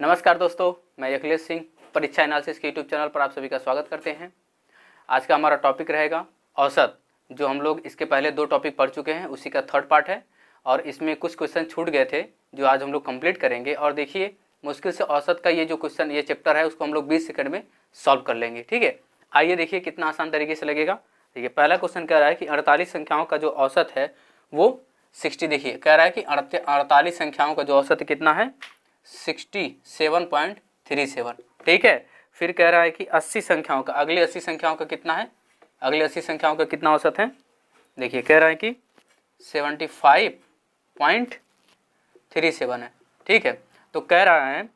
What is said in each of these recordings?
नमस्कार दोस्तों, मैं अखिलेश सिंह परीक्षा एनालिसिस के यूट्यूब चैनल पर आप सभी का स्वागत करते हैं। आज का हमारा टॉपिक रहेगा औसत, जो हम लोग इसके पहले 2 टॉपिक पढ़ चुके हैं, उसी का थर्ड पार्ट है और इसमें कुछ क्वेश्चन छूट गए थे जो आज हम लोग कंप्लीट करेंगे। और देखिए, मुश्किल से औसत का ये जो क्वेश्चन, ये चैप्टर है, उसको हम लोग 20 सेकंड में सॉल्व कर लेंगे। ठीक है, आइए देखिए कितना आसान तरीके से लगेगा। देखिए, पहला क्वेश्चन कह रहा है कि 48 संख्याओं का जो औसत है वो 60। देखिए, कह रहा है कि 48 संख्याओं का जो औसत कितना है, 67.37। ठीक है, फिर कह रहा है कि 80 संख्याओं का, अगली 80 संख्याओं का कितना है, अगली 80 संख्याओं का कितना औसत है। देखिए, कह रहा है कि 75.37 है। ठीक है, तो कह रहा है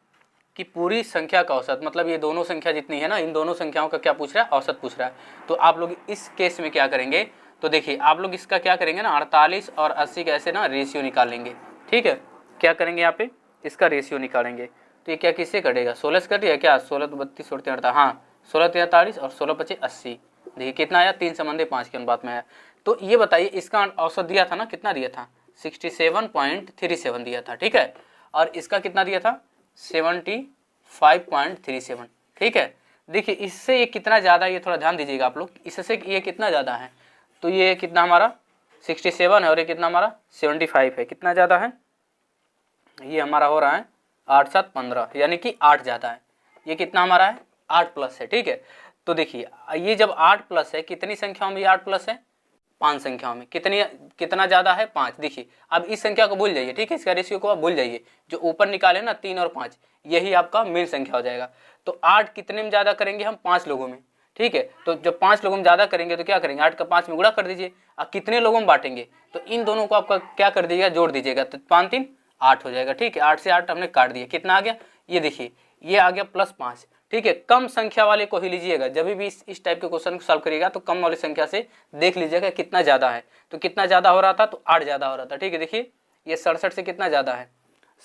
कि पूरी संख्या का औसत, मतलब ये दोनों संख्या जितनी है ना, इन दोनों संख्याओं का क्या पूछ रहा है, औसत पूछ रहा है। तो आप लोग इस केस में क्या करेंगे, तो देखिए आप लोग इसका क्या करेंगे ना, 48 और 80 का ऐसे ना रेशियो निकालेंगे। ठीक है, क्या करेंगे यहाँ पे, इसका रेशियो निकालेंगे। तो ये क्या किससे कटेगा, 16 से कटेगा क्या, 16 तो 32 और 3 हाँ, 16 3 48 और 16 25 80। देखिए कितना आया, 3 संबंधी 5 के अनुपात में आया। तो ये बताइए, इसका औसत दिया था ना, कितना दिया था, 67.37 दिया था। ठीक है, और इसका कितना दिया था, 75.37। ठीक है, देखिए इससे ये कितना ज़्यादा, ये थोड़ा ध्यान दीजिएगा आप लोग, इससे ये कितना ज़्यादा है। तो ये कितना हमारा 67 है और ये कितना हमारा 75 है, कितना ज़्यादा है, ये हमारा हो रहा है 8 7 15, यानी कि 8 ज़्यादा है। ये कितना हमारा है, 8 प्लस है। ठीक है, तो देखिए ये जब 8 प्लस है, कितनी संख्याओं में ये 8 प्लस है, 5 संख्याओं में। कितना ज़्यादा है, 5। देखिए अब इस संख्या को भूल जाइए, ठीक है, इसका रेशियो को आप भूल जाइए। जो ऊपर निकाले ना 3 और 5, यही आपका मेन संख्या हो जाएगा। तो 8 कितने में ज़्यादा करेंगे हम, 5 लोगों में। ठीक है, तो जब 5 लोगों में ज़्यादा करेंगे तो क्या करेंगे, 8 का 5 में गुणा कर दीजिए। अब कितने लोगों में बांटेंगे, तो इन दोनों को आपका क्या कर दीजिएगा, जोड़ दीजिएगा, तो 5 3 8 हो जाएगा। ठीक है, 8 से 8 हमने काट दिया, कितना आ गया, ये देखिए ये आ गया +5। ठीक है, कम संख्या वाले को ही लीजिएगा, जब भी इस टाइप के क्वेश्चन को सॉल्व करिएगा तो कम वाली संख्या से देख लीजिएगा कितना ज़्यादा है। तो कितना ज़्यादा हो रहा था, तो 8 ज़्यादा हो रहा था। ठीक है, देखिए ये 67 से कितना ज़्यादा है,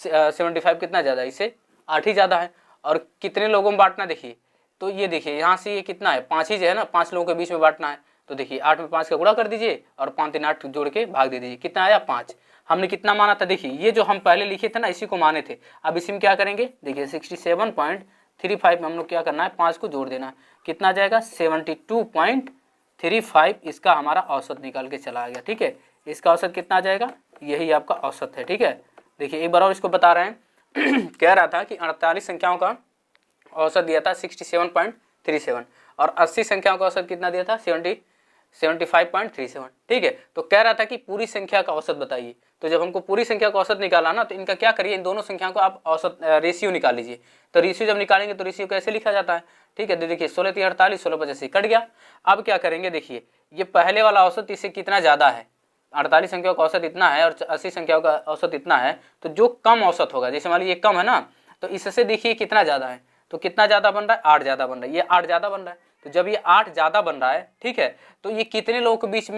75 कितना ज़्यादा है, इससे 8 ही ज़्यादा है। और कितने लोगों में बांटना, देखिए तो ये देखिए यहाँ से ये कितना है, 5 ही जो है ना, 5 लोगों के बीच में बांटना है। तो देखिए 8 में 5 का गुणा कर दीजिए और 5 3 8 जोड़ के भाग दे दीजिए, कितना आया 5। हमने कितना माना था, देखिए ये जो हम पहले लिखे थे ना, इसी को माने थे। अब इसी में क्या करेंगे, देखिए 67.35 में हम लोग क्या करना है, 5 को जोड़ देना है, कितना आ जाएगा 72.35। इसका हमारा औसत निकाल के चला गया। ठीक है, इसका औसत कितना आ जाएगा, यही आपका औसत है। ठीक है, देखिए एक बार और इसको बता रहे हैं कह रहा था कि 48 संख्याओं का औसत दिया था 67.37 और 80 संख्याओं का औसत कितना दिया था, 75.37। ठीक है, तो कह रहा था कि पूरी संख्या का औसत बताइए। तो जब हमको पूरी संख्या का औसत निकाला ना, तो इनका क्या करिए, इन दोनों संख्याओं को आप औसत रेशियो निकाल लीजिए। तो रेशियो जब निकालेंगे तो रेशियो कैसे लिखा जाता है। ठीक है, देखिए 16 3 48, 16 85 कट गया। अब क्या करेंगे, देखिए ये पहले वाला औसत इससे कितना ज़्यादा है, 48 संख्याओं का औसत इतना है और 80 संख्याओं का औसत इतना है। तो जो कम औसत होगा, जैसे मान लीजिए ये कम है ना, तो इससे देखिए कितना ज़्यादा है, तो कितना ज़्यादा बन रहा है, 8 ज़्यादा बन रहा है, ये 8 ज़्यादा बन रहा है। तो जब ये 8 ज़्यादा बन रहा है, ठीक है, तो ये कितने लोगों के बीच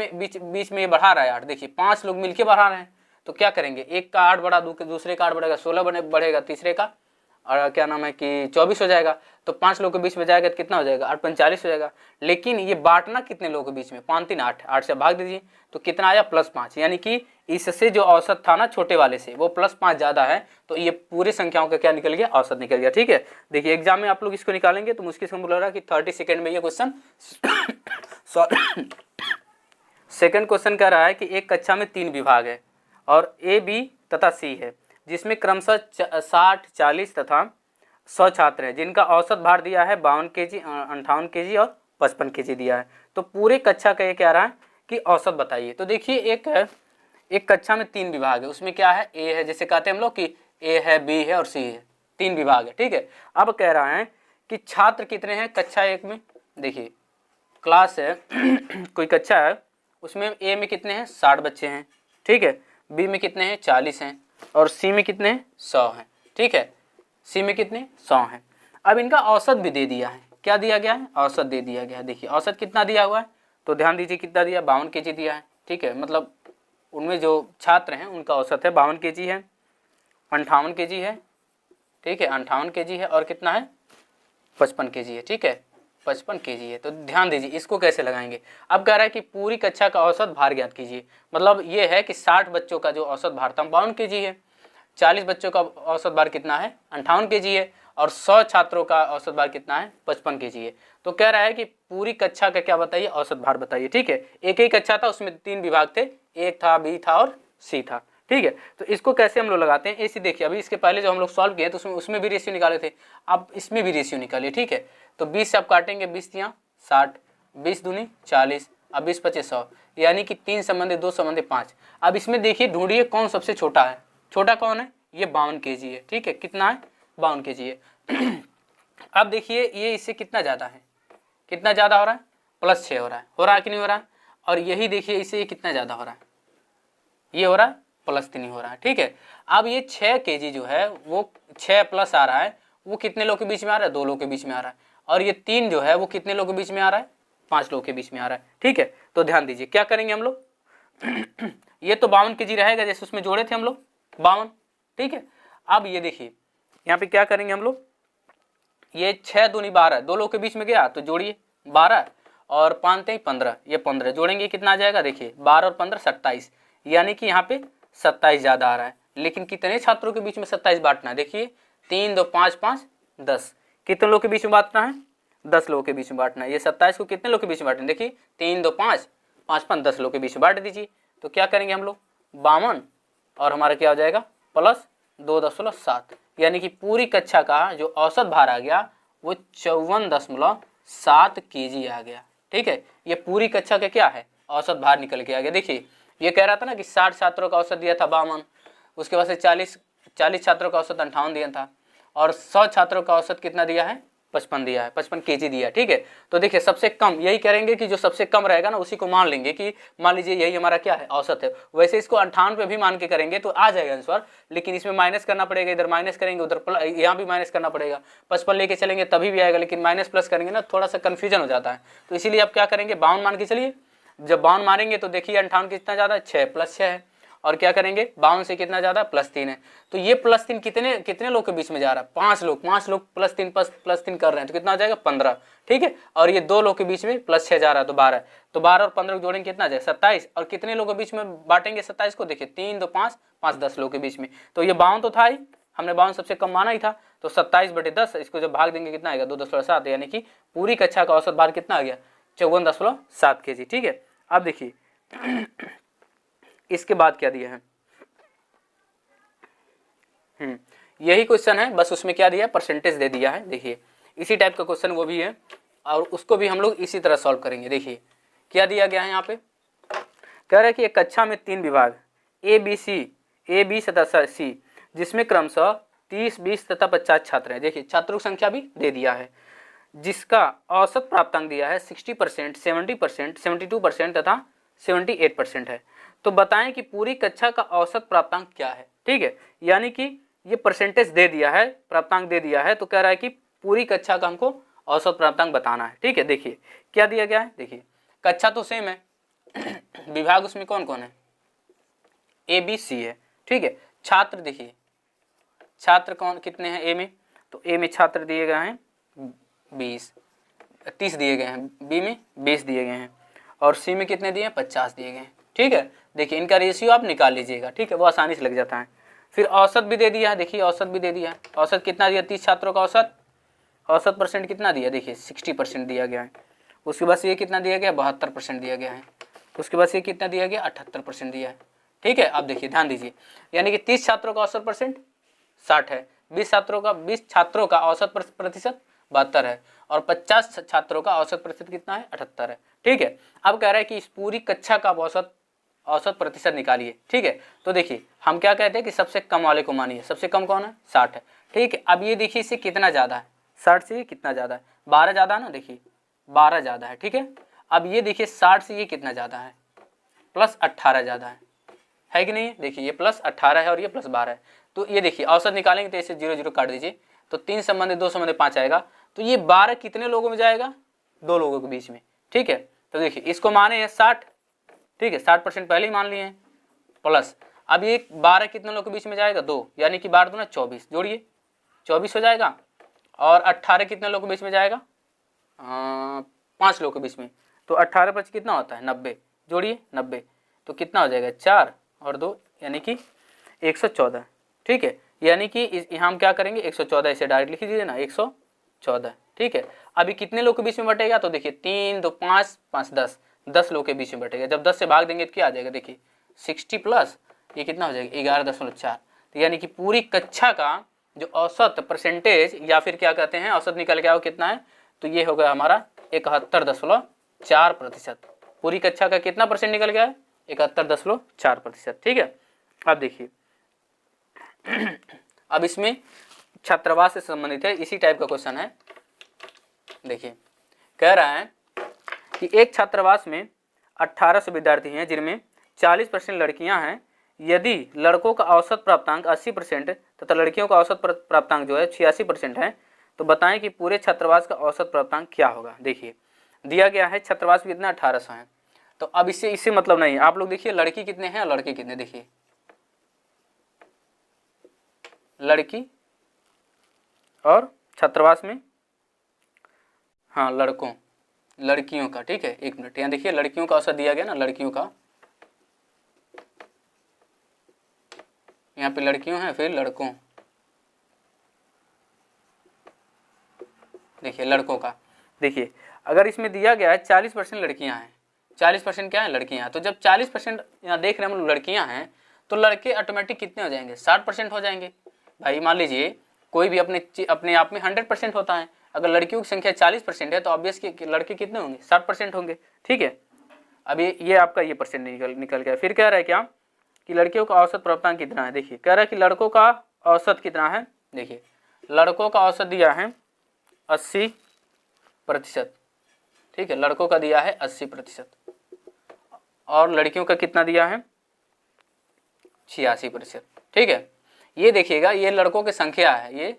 में ये बढ़ा रहा है 8, देखिए 5 लोग मिलके बढ़ा रहे हैं। तो क्या करेंगे, एक का 8 बढ़ा, दूसरे का 8 बढ़ेगा, 16 बढ़ेगा, तीसरे का और क्या नाम है कि 24 हो जाएगा। तो 5 लोगों के बीच में जाएगा तो कितना हो जाएगा, 8 5 40 हो जाएगा। लेकिन ये बांटना कितने लोगों के बीच में, 5 3 8, 8 से भाग दीजिए तो कितना आया +5, यानी कि इससे जो औसत था ना छोटे वाले से, वो +5 ज़्यादा है। तो ये पूरी संख्याओं का क्या निकल गया, औसत निकल गया। ठीक है, देखिए एग्जाम में आप लोग इसको निकालेंगे तो मुश्किल से बोल रहा है कि 30 सेकेंड में ये क्वेश्चन सेकंड क्वेश्चन कह रहा है कि एक कक्षा में 3 विभाग है और ए बी तथा सी है, जिसमें क्रमशः 60 40 तथा 100 छात्र हैं, जिनका औसत भार दिया है 52 kg, 58 kg और 55 kg दिया है। तो पूरे कक्षा का ये कह रहा है कि औसत बताइए। तो देखिए एक कक्षा में 3 विभाग है, उसमें क्या है, ए है, जैसे कहते हैं हम लोग कि ए है, बी है और सी है, 3 विभाग है। ठीक है, अब कह रहा है कि छात्र कितने हैं कक्षा 1 में। देखिए क्लास है कोई कक्षा है, उसमें ए में कितने हैं, 60 बच्चे हैं। ठीक है, बी में कितने हैं, 40 हैं और सी में कितने हैं, 100 हैं। ठीक है, सी में कितने, 100 हैं। अब इनका औसत भी दे दिया है, क्या दिया गया है, औसत दे दिया गया है। देखिए औसत कितना दिया हुआ है, तो ध्यान दीजिए कितना दिया, 52 kg दिया है। ठीक है, मतलब उनमें जो छात्र हैं उनका औसत है 52 kg है, 58 kg है। ठीक है, 58 kg है और कितना है, 55 kg है। ठीक है, 55 kg है। तो ध्यान दीजिए इसको कैसे लगाएंगे। अब कह रहा है कि पूरी कक्षा का औसत भार ज्ञात कीजिए, मतलब ये है कि 60 बच्चों का जो औसत भार था 52 kg है। 40 बच्चों का औसत भार कितना है 58 kg है, और 100 छात्रों का औसत भार कितना है 55 kg है। तो कह रहा है कि पूरी कक्षा का क्या बताइए, औसत भार बताइए। ठीक है, एक ही कक्षा था, उसमें 3 विभाग थे, एक था, बी था और सी था। ठीक है, तो इसको कैसे हम लोग लगाते हैं, ऐसे देखिए, अभी इसके पहले जो हम लोग सॉल्व किए तो उसमें भी रेशियो निकाले थे, अब इसमें भी रेशियो निकालिए। ठीक है, तो 20 से आप काटेंगे, 20 तियां 60, 20 दूनी 40, अब 20 पचे 100, यानी कि 3 संबंधी 2 संबंधी 5। अब इसमें देखिए ढूंढिए कौन सबसे छोटा है, छोटा कौन है, ये 52 kg है। ठीक है, कितना है 52 kg है। अब देखिए ये इससे कितना ज़्यादा है, कितना ज़्यादा हो रहा है, +6 हो रहा है कि नहीं हो रहा है। और यही देखिए इससे ये कितना ज़्यादा हो रहा है, ये हो रहा है +3 हो रहा है। ठीक है, अब ये 6 kg जो है वो 6 प्लस आ रहा है, वो कितने लोग के बीच में आ रहा है, 2 लोग के बीच में आ रहा है। और ये 3 जो है वो कितने लोग के बीच में आ रहा है, 5 लोग के बीच में आ रहा है। ठीक है, तो ध्यान दीजिए क्या करेंगे हम लोग। ये तो 52 kg रहेगा, जैसे उसमें जोड़े थे हम लोग 52। ठीक है, अब ये देखिए यहाँ पे क्या करेंगे हम लोग, ये 6 दूनी 12, 2 लोग के बीच में गया तो जोड़िए 12 और 5 15, ये 15 जोड़ेंगे कितना आ जाएगा, देखिए 12 और 15 27, यानी कि यहाँ पे 27 ज़्यादा आ रहा है। लेकिन कितने छात्रों के बीच में 27 बांटना है, देखिए 3 2 5 5 10, कितने लोग के बीच में बांटना है, 10 लोगों के बीच में बांटना है। ये 27 को कितने लोग के बीच में बांटना है, देखिए 3 2 5 5 5 10 लोग के बीच में बांट दीजिए। तो क्या करेंगे हम लोग 52 और हमारा क्या हो जाएगा +2.7, यानी कि पूरी कक्षा का जो औसत भार आ गया वो 54.7 kg आ गया। ठीक है, ये पूरी कक्षा का क्या है, औसत भार निकल के आ गया। देखिए ये कह रहा था ना कि 60 छात्रों का औसत दिया था 52, उसके बाद से 40 छात्रों का औसत 58 दिया था, और 100 छात्रों का औसत कितना दिया है 55 दिया है, 55 kg दिया। ठीक है, तो देखिए सबसे कम यही करेंगे कि जो सबसे कम रहेगा ना उसी को मान लेंगे कि मान लीजिए यही हमारा क्या है औसत है। वैसे इसको 58 पे भी मान के करेंगे तो आ जाएगा आंसर, लेकिन इसमें माइनस करना पड़ेगा, इधर माइनस करेंगे उधर यहाँ भी माइनस करना पड़ेगा, 55 लेके चलेंगे तभी भी आएगा, लेकिन माइनस प्लस करेंगे ना थोड़ा सा कन्फ्यूजन हो जाता है। तो इसीलिए आप क्या करेंगे 52 मान के चलिए, जब 52 मारेंगे तो देखिए 58 कितना ज़्यादा 6 + 6 है, और क्या करेंगे 52 से कितना ज़्यादा +3 है। तो ये +3 कितने कितने लोग के बीच में जा रहा है, 5 लोग +3 कर रहे हैं तो कितना आ जाएगा 15। ठीक है, और ये 2 लोग के बीच में +6 जा रहा है तो 12, तो 12 और 15 जोड़ेंगे कितना आ जाएगा 27, और कितने लोगों के बीच में बांटेंगे 27 को, देखिए 3 2 5 5 10 लोग के बीच में। तो ये 52 तो था ही, हमने 52 सबसे कम माना ही था, तो 27/10 इसको जब भाग देंगे कितना आएगा 2.7, यानी कि पूरी कक्षा का औसत भार कितना आ गया 54.7 kg। ठीक है, अब देखिए इसके बाद क्या दिया है, यही क्वेश्चन है, बस उसमें क्या दिया है परसेंटेज दे दिया है। देखिए इसी टाइप का क्वेश्चन वो भी है, और उसको भी हम लोग इसी तरह सॉल्व करेंगे। देखिए क्या दिया गया है यहाँ पे, कह रहा है कि एक कक्षा में 3 विभाग ए बी तथा सी, जिसमें क्रमशः 30 20 तथा 50 छात्र हैं। देखिए छात्रों की संख्या भी दे दिया है, जिसका औसत प्राप्तांक दिया है 60%, 70%, 72% तथा 78% है। तो बताएं कि पूरी कक्षा का औसत प्राप्तांक क्या है। ठीक है, यानी कि ये परसेंटेज दे दिया है, प्राप्तांक दे दिया है, तो कह रहा है कि पूरी कक्षा का हमको औसत प्राप्तांक बताना है। ठीक है, देखिए क्या दिया गया है, देखिए कक्षा तो सेम है, विभाग उसमें कौन कौन है ए बी सी है। ठीक है, छात्र देखिए छात्र कौन कितने हैं ए में, तो ए में छात्र दिए गए हैं 30 दिए गए हैं, बी में 20 दिए गए हैं, और सी में कितने दिए हैं 50 दिए गए हैं। ठीक है, देखिए इनका रेशियो आप निकाल लीजिएगा। ठीक है, वो आसानी से लग जाता है। फिर औसत भी दे दिया है, देखिए औसत भी दे दिया है, औसत कितना दिया 30 छात्रों का औसत परसेंट कितना दिया, देखिए 60% दिया गया है। उसके बाद से ये कितना दिया गया 72% दिया गया है। उसके बाद से ये कितना दिया गया 78% दिया है। ठीक है, अब देखिए ध्यान दीजिए, यानी कि 30 छात्रों का औसत परसेंट 60 है, 20 छात्रों का औसत प्रतिशत 72 है, और 50 छात्रों का औसत प्रतिशत कितना है 78 है। ठीक है, अब कह रहा है कि इस पूरी कक्षा का औसत प्रतिशत निकालिए। ठीक है, तो देखिए हम क्या कहते हैं कि सबसे कम वाले को मानिए, सबसे कम कौन है 60 है। ठीक है, अब ये देखिए इससे कितना ज़्यादा है, 60 से ये कितना ज़्यादा है 12 ज़्यादा है ना, देखिए 12 ज़्यादा है। ठीक है, अब ये देखिए 60 से ये कितना ज़्यादा है +18 ज़्यादा है कि नहीं, देखिए ये +18 है और ये +12 है। तो ये देखिए औसत निकालेंगे तो इसे 0 0 काट दीजिए, तो 3 संबंधी 2 संबंधी 5 आएगा, तो ये 12 कितने लोगों में जाएगा 2 लोगों के बीच में। ठीक है, तो देखिए इसको माने हैं 60, ठीक है 60% पहले ही मान लिए हैं, प्लस अब ये 12 कितने लोगों के बीच में जाएगा 2, यानी कि 12 दूना 24, जोड़िए 24 हो जाएगा, और 18 कितने लोगों के बीच में जाएगा 5 लोगों के बीच में, तो 18 पर कितना होता है 90, जोड़िए 90, तो कितना हो जाएगा 4 और 2 यानी कि 114। ठीक है, यानी कि यहाँ हम क्या करेंगे 114 इसे डायरेक्ट लिख दीजिए ना 114, ठीक है। अभी कितने लोग के बीच में बटेगा, तो देखिए 3 2 5 5 10 लोग के बीच में बटेगा। जब 10 से भाग देंगे तो क्या आ जाएगा, देखिए 60 प्लस ये कितना हो जाएगा 11.4। तो यानी कि पूरी कक्षा का जो औसत परसेंटेज या फिर क्या कहते हैं औसत निकल के आओ कितना है, तो ये हो गया हमारा 71.4%। पूरी कक्षा का कितना परसेंट निकल गया है, 71.4%, ठीक है। अब देखिए अब इसमें छात्रावास से संबंधित है, इसी टाइप का क्वेश्चन है। देखिए कह रहा है कि एक छात्रावास में 1800 विद्यार्थी हैं जिनमें 40% लड़कियां हैं। यदि लड़कों का औसत प्राप्तांक 80% तथा लड़कियों का औसत प्राप्तांक जो है 86% है, तो बताएं कि पूरे छात्रावास का औसत प्राप्तांक क्या होगा। देखिए दिया गया है छात्रावास में कितना 1800 है, तो अब इससे मतलब नहीं है। आप लोग देखिए लड़की कितने हैं और लड़के कितने, देखिए लड़की और छात्रावास में हाँ लड़कियों का, ठीक है। एक मिनट, यहाँ देखिए लड़कियों का औसत दिया गया ना, लड़कियों का, यहाँ पे लड़कियों हैं फिर लड़कों, देखिए लड़कों का, देखिए अगर इसमें दिया गया है 40% लड़कियां हैं, 40% क्या है लड़कियां, तो जब 40% यहाँ देख रहे हैं हम लोग लड़कियां हैं, तो लड़के ऑटोमेटिक कितने हो जाएंगे 60% हो जाएंगे। भाई मान लीजिए कोई भी अपने आप में 100% होता है, अगर लड़कियों की संख्या 40% है तो ऑब्वियस कि लड़के कितने होंगे 60% होंगे, ठीक है। अभी ये आपका ये परसेंट निकल गया। फिर कह रहा है क्या कि लड़कियों का औसत प्राप्तांक कितना है, देखिए कह रहा है कि लड़कों का औसत कितना है, देखिए लड़कों का औसत दिया है 80%, ठीक है, लड़कों का दिया है 80% और लड़कियों का कितना दिया है 86%, ठीक है। ये देखिएगा ये लड़कों की संख्या है,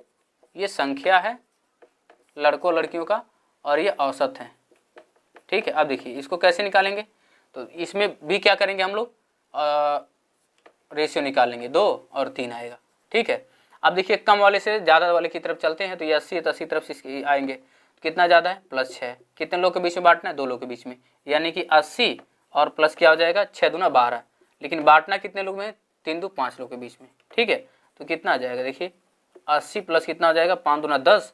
ये संख्या है लड़कों लड़कियों का और ये औसत है, ठीक है। अब देखिए इसको कैसे निकालेंगे, तो इसमें भी क्या करेंगे हम लोग रेशियो निकालेंगे, 2 और 3 आएगा, ठीक है। अब देखिए कम वाले से ज़्यादा वाले की तरफ चलते हैं, तो ये 80 है तो 80 तरफ से आएंगे, कितना ज़्यादा है +6, कितने लोग के बीच में बांटना है 2 लोग के बीच में, यानी कि 80 और प्लस क्या हो जाएगा 6 दूना 12, लेकिन बांटना कितने लोग में 3 2 5 लोग के बीच में, ठीक है। तो कितना आ जाएगा देखिए 80 प्लस कितना हो जाएगा 5 दूना 10,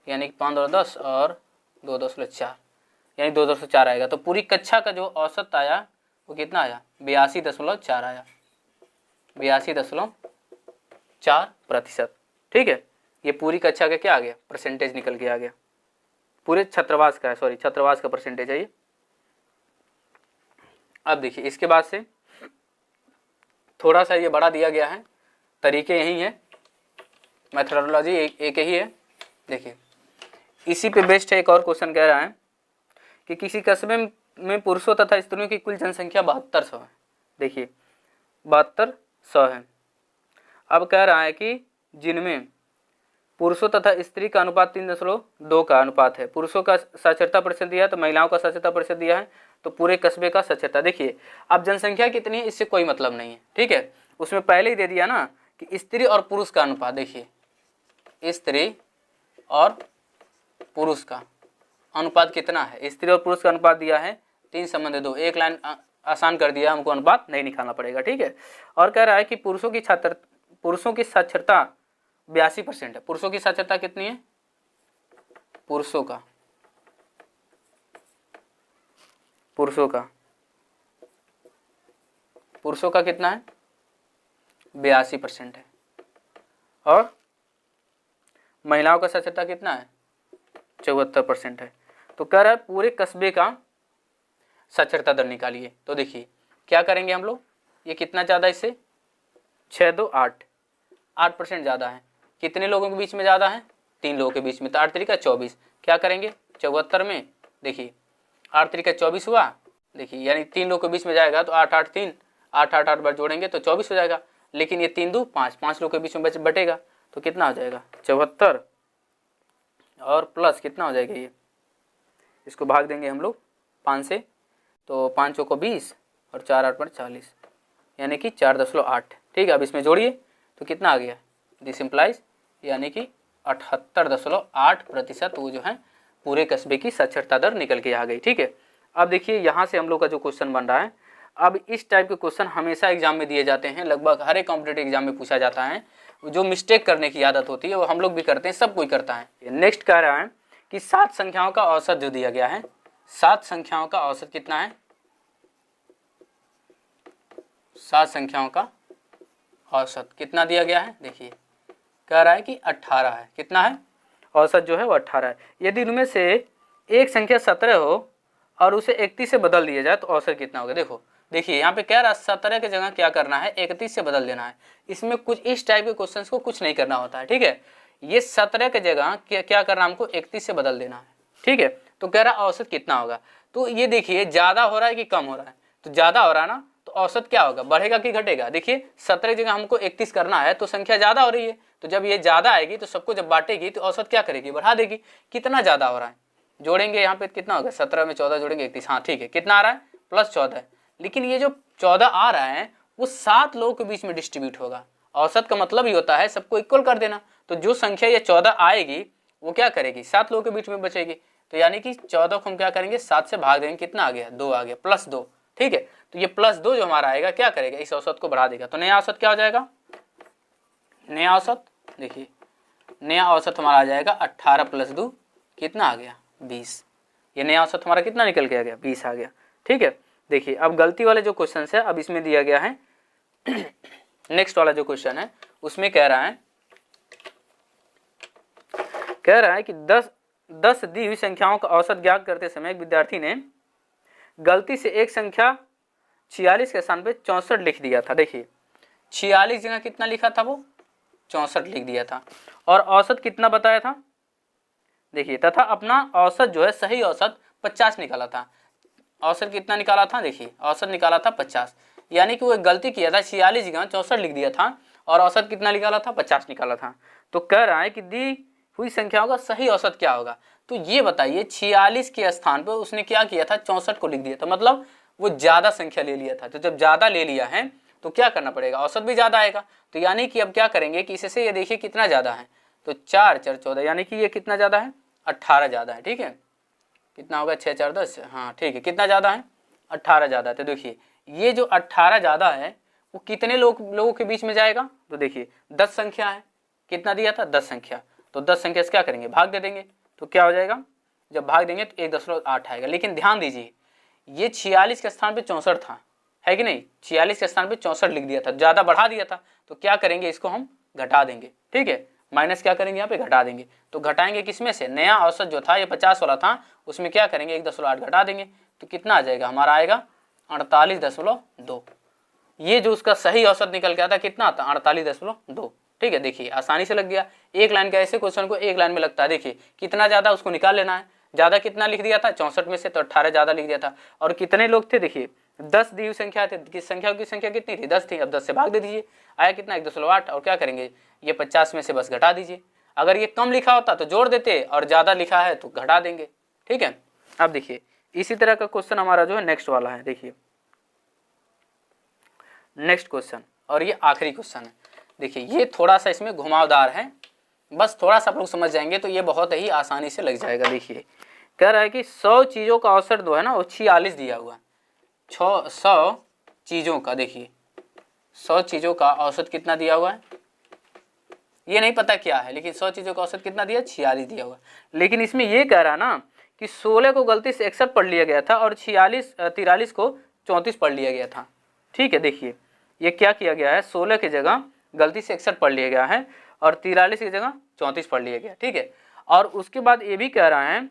यानी कि 5 दूना 10 और 2 10 4, यानी 2 4 आएगा। तो पूरी कक्षा का जो औसत आया वो कितना आया 82.4 आया, 82.4%, ठीक है। ये पूरी कक्षा का क्या आ गया परसेंटेज निकल के आ गया, पूरे छात्रावास का है, सॉरी छात्रावास का परसेंटेज है ये। अब देखिए इसके बाद से थोड़ा सा ये बड़ा दिया गया है, तरीके यही है, मेथडोलॉजी एक ही है। देखिए इसी पे बेस्ड है, एक और क्वेश्चन कह रहा है कि किसी कस्बे में पुरुषों तथा स्त्रियों की कुल जनसंख्या 7200 है, देखिए 7200 है। अब कह रहा है कि जिनमें पुरुषों तथा स्त्री का अनुपात 3.2 का अनुपात है, पुरुषों का साक्षरता प्रतिशत दिया है तो महिलाओं का साक्षरता प्रतिशत दिया है, तो पूरे कस्बे का साक्षरता। देखिए अब जनसंख्या कितनी है इससे कोई मतलब नहीं है, ठीक है, उसमें पहले ही दे दिया ना कि स्त्री और पुरुष का अनुपात, देखिए स्त्री और पुरुष का अनुपात कितना है, स्त्री और पुरुष का अनुपात दिया है 3:2, एक लाइन आसान कर दिया, हमको अनुपात नहीं निकालना पड़ेगा, ठीक है। और कह रहा है कि पुरुषों की साक्षरता 82% है, पुरुषों की साक्षरता कितनी है, पुरुषों का कितना है 82% है, और महिलाओं का साक्षरता कितना है 74% है। तो कह रहा है पूरे कस्बे का साक्षरता दर निकालिए। तो देखिए क्या करेंगे हम लोग, ये कितना ज़्यादा इससे 6 2 8% ज़्यादा है, कितने लोगों के बीच में ज़्यादा है 3 लोगों के बीच में, तो 8 3 24, क्या करेंगे 74 में, देखिए 8 3 24 हुआ, देखिए यानी 3 लोगों के बीच में जाएगा तो 8 8 3 8 8 8 बार जोड़ेंगे तो 24 हो जाएगा, लेकिन ये 3 2 5 5 लोगों के बीच में बटेगा तो कितना हो जाएगा 74 और प्लस कितना हो जाएगा, ये इसको भाग देंगे हम लोग 5 से, तो 5 चौको 20 और 4 8 पर 40, यानी कि 4.8, ठीक है। अब इसमें जोड़िए तो कितना आ गया, दिस इम्प्लाइज यानी कि 78.8% वो जो है पूरे कस्बे की साक्षरता दर निकल के आ गई, ठीक है। अब देखिए यहाँ से हम लोग का जो क्वेश्चन बन रहा है, अब इस टाइप के क्वेश्चन हमेशा एग्जाम में दिए जाते हैं, लगभग हर एक कॉम्पिटेटिव एग्जाम में पूछा जाता है। जो मिस्टेक करने की आदत होती है वो हम लोग भी करते हैं, सब कोई करता है। नेक्स्ट कह रहा है कि 7 संख्याओं का औसत जो दिया गया है, 7 संख्याओं का औसत कितना है, 7 संख्याओं का औसत कितना दिया गया है। देखिए कह रहा है कि 18 है, कितना है, औसत जो है वो 18 है। यदि इनमें से एक संख्या 17 हो और उसे 31 से बदल दिया जाए तो औसत कितना होगा। देखिए यहाँ पे कह रहा है 17 की जगह क्या करना है, 31 से बदल देना है। इसमें कुछ इस टाइप के क्वेश्चंस को कुछ नहीं करना होता है, ठीक है। ये 17 की जगह क्या करना है, हमको 31 से बदल देना है, ठीक है। तो कह रहा है औसत कितना होगा। तो ये देखिए ज़्यादा हो रहा है कि कम हो रहा है, तो ज़्यादा हो रहा है ना, तो औसत क्या होगा, बढ़ेगा कि घटेगा। देखिए 17 की जगह हमको 31 करना है तो संख्या ज़्यादा हो रही है, तो जब ये ज़्यादा आएगी तो सबको जब बांटेगी तो औसत क्या करेगी, बढ़ा देगी। कितना ज़्यादा हो रहा है, जोड़ेंगे यहाँ पे कितना होगा, 17 में 14 जोड़ेंगे 31, हाँ ठीक है, कितना आ रहा है, +14। लेकिन ये जो 14 आ रहा है वो 7 लोगों के बीच में डिस्ट्रीब्यूट होगा। औसत का मतलब ही होता है सबको इक्वल कर देना। तो जो संख्या ये 14 आएगी वो क्या करेगी, 7 लोगों के बीच में बचेगी। तो यानी कि 14 को हम क्या करेंगे, 7 से भाग देंगे, कितना आ गया, 2 आ गया, +2, ठीक है। तो ये +2 जो हमारा आएगा क्या करेगा, इस औसत को बढ़ा देगा। तो नया औसत क्या हो जाएगा, नया औसत, देखिए नया औसत हमारा आ जाएगा 18 + 2 कितना आ गया, 20। ये नया औसत हमारा कितना निकल के आ गया, 20 आ गया, ठीक है। देखिए अब गलती वाले जो क्वेश्चन है अब इसमें दिया गया है नेक्स्ट वाला जो क्वेश्चन है उसमें कह रहा है कि 10 दी हुई संख्याओं का औसत ज्ञात करते समय एक विद्यार्थी ने गलती से एक संख्या 46 के स्थान पे 64 लिख दिया था। देखिए 46 जगह कितना लिखा था, वो 64 लिख दिया था, और औसत कितना बताया था। देखिए तथा अपना औसत जो है सही औसत 50 निकाला था। औसत कितना निकाला था, देखिए औसत निकाला था 50, यानी कि वो एक गलती किया था, 46 जगह 64 लिख दिया था और औसत कितना निकाला था, 50 निकाला था। तो कह रहा है कि दी हुई संख्याओं का सही औसत क्या होगा। तो ये बताइए 46 के स्थान पर उसने क्या किया था, 64 को लिख दिया था, मतलब वो ज़्यादा संख्या ले लिया था। तो जब ज़्यादा ले लिया है तो क्या करना पड़ेगा, औसत भी ज़्यादा आएगा। तो यानी कि अब क्या करेंगे कि इससे ये देखिए कितना ज़्यादा है, तो 4 4 14, यानी कि ये कितना ज़्यादा है, 18 ज़्यादा है, ठीक है। कितना होगा, 6 4 10, हाँ ठीक है, कितना ज़्यादा है, 18 ज़्यादा है। तो देखिए ये जो 18 ज़्यादा है वो कितने लोगों के बीच में जाएगा। तो देखिए 10 संख्या है, कितना दिया था, 10 संख्या, तो 10 संख्या से क्या करेंगे, भाग दे देंगे। तो क्या हो जाएगा, जब भाग देंगे तो 1.8 आएगा। लेकिन ध्यान दीजिए ये 46 के स्थान पे 64 था, है कि नहीं, 46 के स्थान पे 64 लिख दिया था, ज़्यादा बढ़ा दिया था। तो क्या करेंगे, इसको हम घटा देंगे, ठीक है, माइनस क्या करेंगे यहाँ पे, घटा देंगे। तो घटाएंगे किसमें से, नया औसत जो था ये 50 वाला था, उसमें क्या करेंगे 1.8 घटा देंगे। तो कितना आ जाएगा, हमारा आएगा 48.2। ये जो उसका सही औसत निकल के आता कितना आता, 48.2, ठीक है। देखिए आसानी से लग गया, एक लाइन का ऐसे क्वेश्चन को एक लाइन में लगता है। देखिए कितना ज़्यादा उसको निकाल लेना है, ज़्यादा कितना लिख दिया था 64 में से, तो 18 ज़्यादा लिख दिया था। और कितने लोग थे, देखिए 10 दी हुई संख्या थे, किस संख्या की संख्या कितनी थी, 10 थी। अब 10 से भाग दे दीजिए, आया कितना 1.8, और क्या करेंगे ये 50 में से बस घटा दीजिए। अगर ये कम लिखा होता तो जोड़ देते, और ज़्यादा लिखा है तो घटा देंगे, ठीक है। अब देखिए इसी तरह का क्वेश्चन हमारा जो है नेक्स्ट वाला है। देखिए नेक्स्ट क्वेश्चन, और ये आखिरी क्वेश्चन है। देखिए ये थोड़ा सा इसमें घुमावदार है, बस थोड़ा सा आप लोग समझ जाएंगे तो ये बहुत ही आसानी से लग जाएगा। देखिए कह रहा है कि 100 चीज़ों का औसत जो है ना वो 46 दिया हुआ है। 100 चीज़ों का, देखिए 100 चीज़ों का औसत कितना दिया हुआ है, ये नहीं पता क्या है, लेकिन 100 चीज़ों का औसत कितना दिया, 46 दिया हुआ। लेकिन इसमें ये कह रहा ना कि 16 को गलती से 61 पढ़ लिया गया था और 43 को 34 पढ़ लिया गया था, ठीक है। देखिए ये क्या किया गया है, 16 की जगह गलती से 61 पढ़ लिया गया है और 43 की जगह 34 पढ़ लिया गया, ठीक है। और उसके बाद ये भी कह रहा है,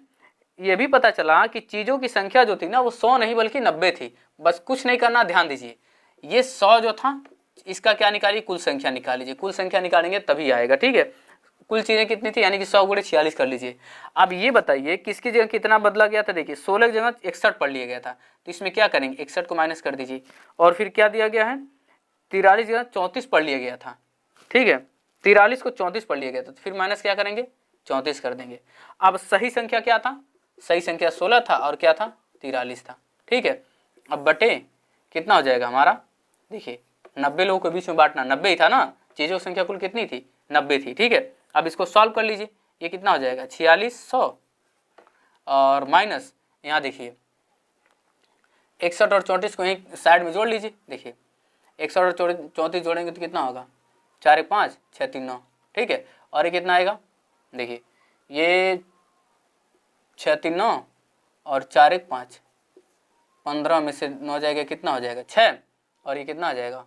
ये भी पता चला कि चीज़ों की संख्या जो थी ना वो 100 नहीं बल्कि 90 थी। बस कुछ नहीं करना, ध्यान दीजिए, ये 100 जो था इसका क्या निकालिए, कुल संख्या निकाल लीजिए, कुल संख्या निकालेंगे तभी आएगा, ठीक है। कुल चीज़ें कितनी थी, यानी कि 100 × 46 कर लीजिए। अब ये बताइए किसकी जगह कितना बदला गया था। देखिए 16 की जगह 61 पढ़ लिया गया था, तो इसमें क्या करेंगे 61 को माइनस कर दीजिए, और फिर क्या दिया गया है 43 की जगह 34 पढ़ लिया गया था, ठीक है। 43 को 34 पढ़ लिया गया था, तो फिर माइनस क्या करेंगे 34 कर देंगे। अब सही संख्या क्या था, सही संख्या 16 था और क्या था 43 था, ठीक है। अब बटे कितना हो जाएगा हमारा, देखिए 90 लोगों के बीच में बांटना, 90 ही था ना, चीज़ों की संख्या कुल कितनी थी 90 थी, ठीक है। अब इसको सॉल्व कर लीजिए, ये कितना हो जाएगा 4600 और माइनस यहाँ देखिए 61 और 34 को यहीं साइड में जोड़ लीजिए। देखिए 61 और 34 जोड़ेंगे तो कितना होगा 4 1 5, 6 3 9, ठीक है। और ये कितना आएगा, देखिए ये 6 3 9 और 4 1 5, 15 में से 9 जाएगा, कितना हो जाएगा 6, और ये कितना आ जाएगा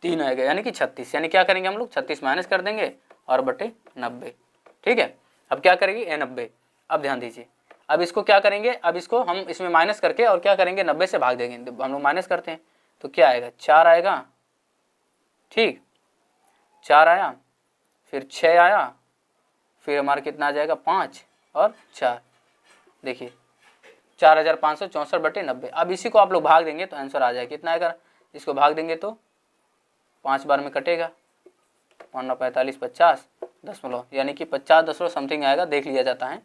3 आएगा, यानी कि 36। यानी क्या करेंगे हम लोग, 36 माइनस कर देंगे और बटे 90, ठीक है। अब क्या करेंगे, ये 90। अब ध्यान दीजिए, अब इसको क्या करेंगे, अब इसको हम इसमें माइनस करके और क्या करेंगे, 90 से भाग देंगे। हम लोग माइनस करते हैं तो क्या आएगा, 4 आएगा, ठीक, 4 आया, फिर 6 आया, फिर हमारा कितना आ जाएगा 5 और 4, देखिए 4564 बटे 90। अब इसी को आप लोग भाग देंगे तो आंसर आ जाएगा, कितना आएगा, इसको भाग देंगे तो 5 बार में कटेगा, 5 9 45 50 दशमलव, यानी कि 50 दशमलव समथिंग आएगा, देख लिया जाता है।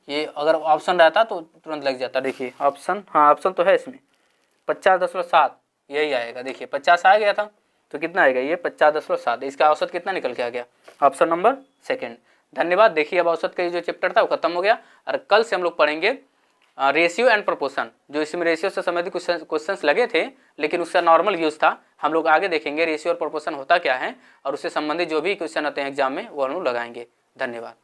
ये अगर ऑप्शन रहता तो तुरंत लग जाता, देखिए ऑप्शन, हाँ ऑप्शन तो है इसमें, 50.7 यही आएगा। देखिए 50 आ गया था तो कितना आएगा, ये 50.7, इसका औसत कितना निकल के आ गया, ऑप्शन नंबर सेकंड। धन्यवाद। देखिए अब औसत का ये जो चैप्टर था वो खत्म हो गया, और कल से हम लोग पढ़ेंगे रेशियो एंड प्रोपोर्शन। जो इसमें रेशियो से संबंधित क्वेश्चंस लगे थे लेकिन उसका नॉर्मल यूज था, हम लोग आगे देखेंगे रेशियो और प्रोपोर्शन होता क्या है, और उससे संबंधित जो भी क्वेश्चन आते हैं एग्जाम में वो हम लोग लगाएंगे। धन्यवाद।